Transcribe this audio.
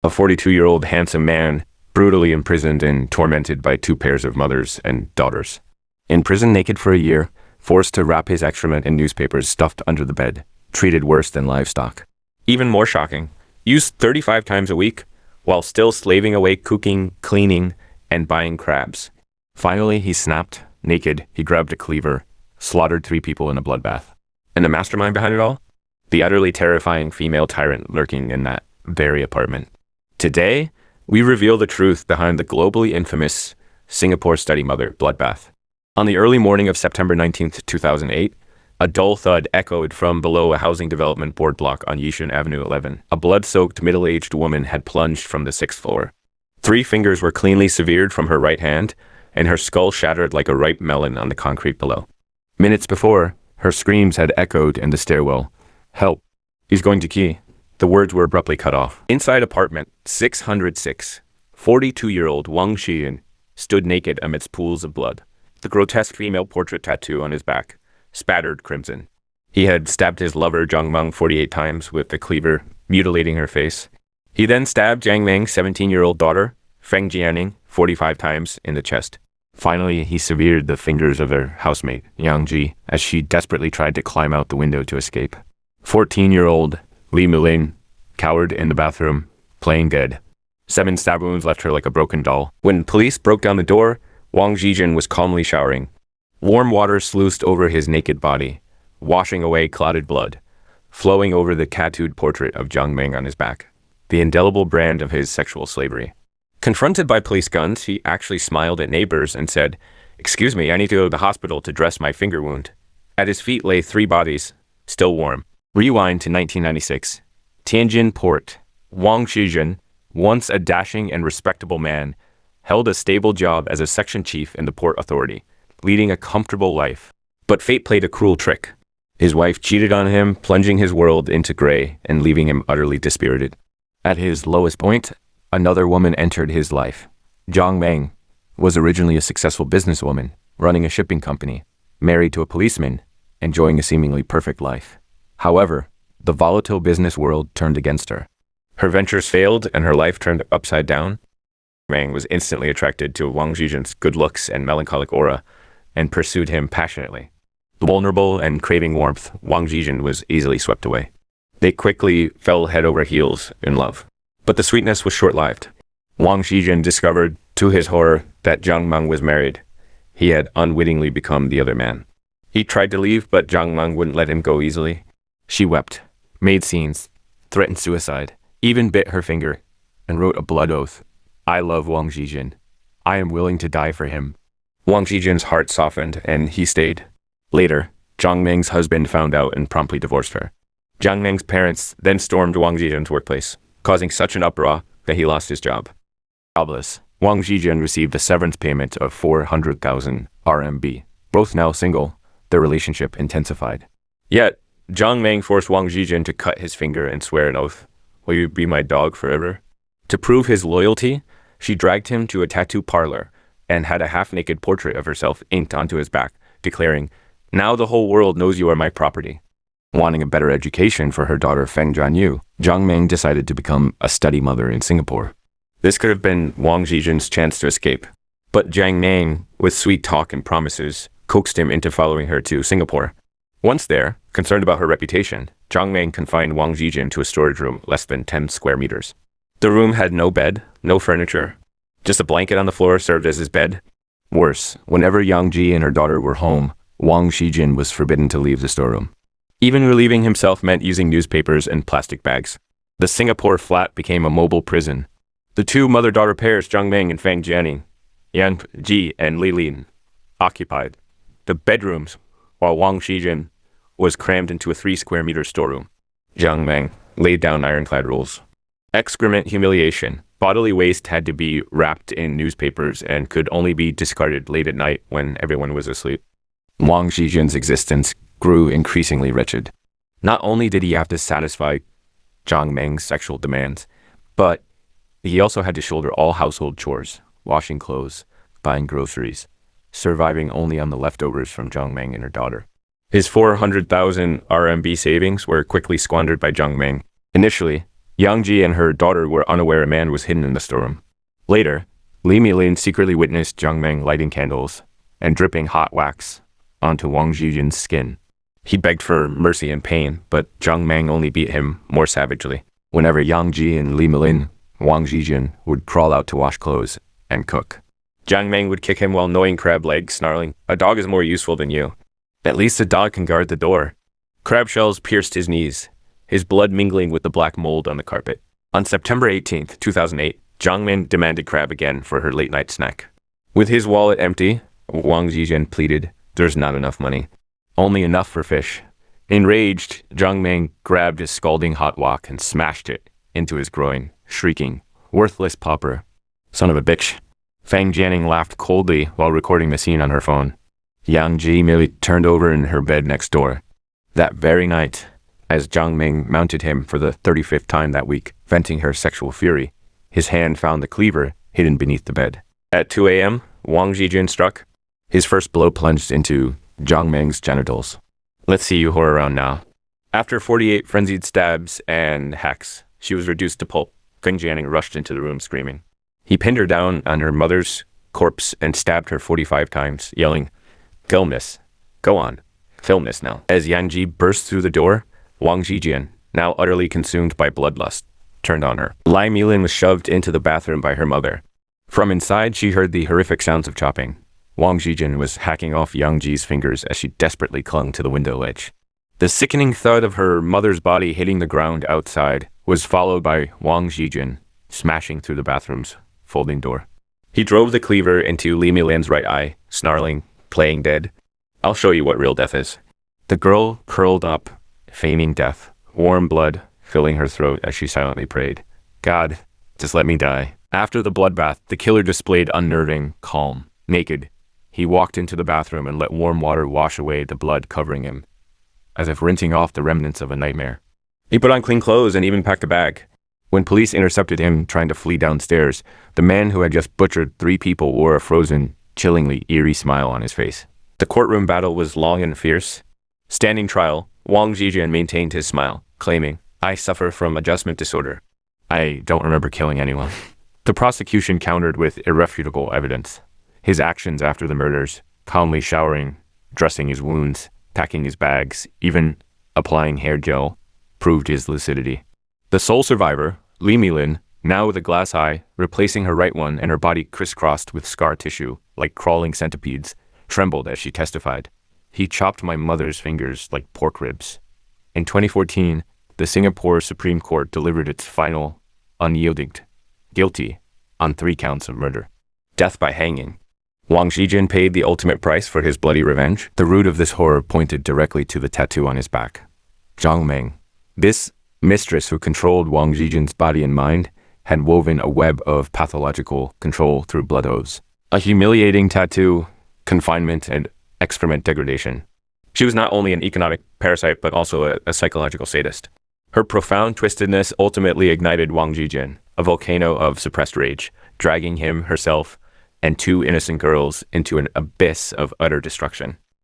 a 42-year-old handsome man brutally imprisoned and tormented by two pairs of mothers and daughters. Imprisoned naked for a year, forced to wrap his excrement in newspapers stuffed under the bed, treated worse than livestock. Even more shocking, used 35 times a week, while still slaving away cooking, cleaning, and buying crabs. Finally, he snapped. Naked, he grabbed a cleaver, slaughtered 3 people in a bloodbath. And the mastermind behind it all? The utterly terrifying female tyrant lurking in that very apartment. Today, we reveal the truth behind the globally infamous Singapore Study Mother Bloodbath. On the early morning of September 19th, 2008, a dull thud echoed from below a housing development board block on Yishun Avenue 11. A blood-soaked middle-aged woman had plunged from the 6th floor. 3 fingers were cleanly severed from her right hand, and her skull shattered like a ripe melon on the concrete below. Minutes before, her screams had echoed in the stairwell. "Help. He's going to key." The words were abruptly cut off. Inside apartment 606, 42-year-old Wang Xiyan stood naked amidst pools of blood. The grotesque female portrait tattoo on his back spattered crimson. He had stabbed his lover Zhang Meng 48 times with the cleaver, mutilating her face. He then stabbed Jiang Meng's 17-year-old daughter, Feng Jianing, 45 times in the chest. Finally, he severed the fingers of her housemate, Yang Ji, as she desperately tried to climb out the window to escape. 14-year-old Li Mulin cowered in the bathroom, playing dead. 7 stab wounds left her like a broken doll. When police broke down the door, Wang Zhijin was calmly showering. Warm water sluiced over his naked body, washing away clotted blood, flowing over the tattooed portrait of Jiang Meng on his back, the indelible brand of his sexual slavery. Confronted by police guns, he actually smiled at neighbors and said, "Excuse me, I need to go to the hospital to dress my finger wound." At his feet lay 3 bodies, still warm. Rewind to 1996. Tianjin Port. Wang Zhijin, once a dashing and respectable man, held a stable job as a section chief in the port authority, leading a comfortable life. But fate played a cruel trick. His wife cheated on him, plunging his world into gray and leaving him utterly dispirited. At his lowest point, another woman entered his life. Jiang Meng was originally a successful businesswoman, running a shipping company, married to a policeman, enjoying a seemingly perfect life. However, the volatile business world turned against her. Her ventures failed and her life turned upside down. Meng was instantly attracted to Wang Zhijin's good looks and melancholic aura and pursued him passionately. Vulnerable and craving warmth, Wang Zhijin was easily swept away. They quickly fell head over heels in love. But the sweetness was short-lived. Wang Zhijin discovered, to his horror, that Jiang Meng was married. He had unwittingly become the other man. He tried to leave, but Jiang Meng wouldn't let him go easily. She wept, made scenes, threatened suicide, even bit her finger, and wrote a blood oath. "I love Wang Zhijin. I am willing to die for him." Wang Zhijin's heart softened, and he stayed. Later, Jiang Meng's husband found out and promptly divorced her. Jiang Meng's parents then stormed Wang Zhijin's workplace, causing such an uproar that he lost his job. Jobless, Wang Zhijin received a severance payment of 400,000 RMB. Both now single, their relationship intensified. Yet, Jiang Meng forced Wang Zhijin to cut his finger and swear an oath. "Will you be my dog forever?" To prove his loyalty, she dragged him to a tattoo parlor and had a half-naked portrait of herself inked onto his back, declaring, "Now the whole world knows you are my property." Wanting a better education for her daughter Feng Jianyu, Jiang Meng decided to become a study mother in Singapore. This could have been Wang Zhijin's chance to escape. But Jiang Meng, with sweet talk and promises, coaxed him into following her to Singapore. Once there, concerned about her reputation, Jiang Meng confined Wang Zhijin to a storage room less than 10 square meters. The room had no bed, no furniture. Just a blanket on the floor served as his bed. Worse, whenever Yang Ji and her daughter were home, Wang Zhijin was forbidden to leave the storeroom. Even relieving himself meant using newspapers and plastic bags. The Singapore flat became a mobile prison. The 2 mother-daughter pairs, Jiang Meng and Feng Jianing, Yan Ji and Li Lin, occupied the bedrooms, while Wang Zhijin was crammed into a 3-square-meter storeroom. Jiang Meng laid down ironclad rules. Excrement humiliation. Bodily waste had to be wrapped in newspapers and could only be discarded late at night when everyone was asleep. Wang Zhijin's existence grew increasingly wretched. Not only did he have to satisfy Jiang Meng's sexual demands, but he also had to shoulder all household chores, washing clothes, buying groceries, surviving only on the leftovers from Jiang Meng and her daughter. His 400,000 RMB savings were quickly squandered by Jiang Meng. Initially, Yang Ji and her daughter were unaware a man was hidden in the storeroom. Later, Li Milin secretly witnessed Jiang Meng lighting candles and dripping hot wax onto Wang Zhijin's skin. He begged for mercy and pain, but Jiang Meng only beat him more savagely. Whenever Yang Ji and Li Milin, Wang Zhijin would crawl out to wash clothes and cook. Jiang Meng would kick him while gnawing crab legs, snarling, "A dog is more useful than you. At least a dog can guard the door." Crab shells pierced his knees, his blood mingling with the black mold on the carpet. On September 18th, 2008, Jiang Meng demanded crab again for her late-night snack. With his wallet empty, Wang Zhijin pleaded, "There's not enough money. Only enough for fish." Enraged, Jiang Meng grabbed his scalding hot wok and smashed it into his groin, shrieking, "Worthless pauper. Son of a bitch." Fang Jianing laughed coldly while recording the scene on her phone. Yang Ji merely turned over in her bed next door. That very night, as Jiang Meng mounted him for the 35th time that week, venting her sexual fury, his hand found the cleaver hidden beneath the bed. At 2 a.m., Wang Zhijin struck. His first blow plunged into Jiang Meng's genitals. "Let's see you whore around now." After 48 frenzied stabs and hacks, she was reduced to pulp. Feng Jianing rushed into the room screaming. He pinned her down on her mother's corpse and stabbed her 45 times, yelling, "Film this. Go on. Film this now." As Yang Ji burst through the door, Wang Zhijin, now utterly consumed by bloodlust, turned on her. Li Milin was shoved into the bathroom by her mother. From inside, she heard the horrific sounds of chopping. Wang Zhijin was hacking off Yang Ji's fingers as she desperately clung to the window ledge. The sickening thud of her mother's body hitting the ground outside was followed by Wang Zhijin smashing through the bathroom's folding door. He drove the cleaver into Li Milin's right eye, snarling, "Playing dead? I'll show you what real death is." The girl curled up, feigning death, warm blood filling her throat as she silently prayed, "God, just let me die." After the bloodbath, the killer displayed unnerving calm. Naked, he walked into the bathroom and let warm water wash away the blood covering him, as if rinsing off the remnants of a nightmare. He put on clean clothes and even packed a bag. When police intercepted him trying to flee downstairs, the man who had just butchered 3 people wore a frozen, chillingly eerie smile on his face. The courtroom battle was long and fierce. Standing trial, Wang Zhijin maintained his smile, claiming, "I suffer from adjustment disorder. I don't remember killing anyone." The prosecution countered with irrefutable evidence. His actions after the murders, calmly showering, dressing his wounds, packing his bags, even applying hair gel, proved his lucidity. The sole survivor, Li Milin, now with a glass eye, replacing her right one and her body crisscrossed with scar tissue, like crawling centipedes, trembled as she testified. "He chopped my mother's fingers like pork ribs." In 2014, the Singapore Supreme Court delivered its final, unyielding guilty on 3 counts of murder. Death by hanging. Wang Zhijin paid the ultimate price for his bloody revenge. The root of this horror pointed directly to the tattoo on his back. Jiang Meng, this mistress who controlled Wang Zhijin's body and mind, had woven a web of pathological control through blood oaths. A humiliating tattoo, confinement, and excrement degradation. She was not only an economic parasite, but also a psychological sadist. Her profound twistedness ultimately ignited Wang Zhijin, a volcano of suppressed rage, dragging him, herself, and 2 innocent girls into an abyss of utter destruction.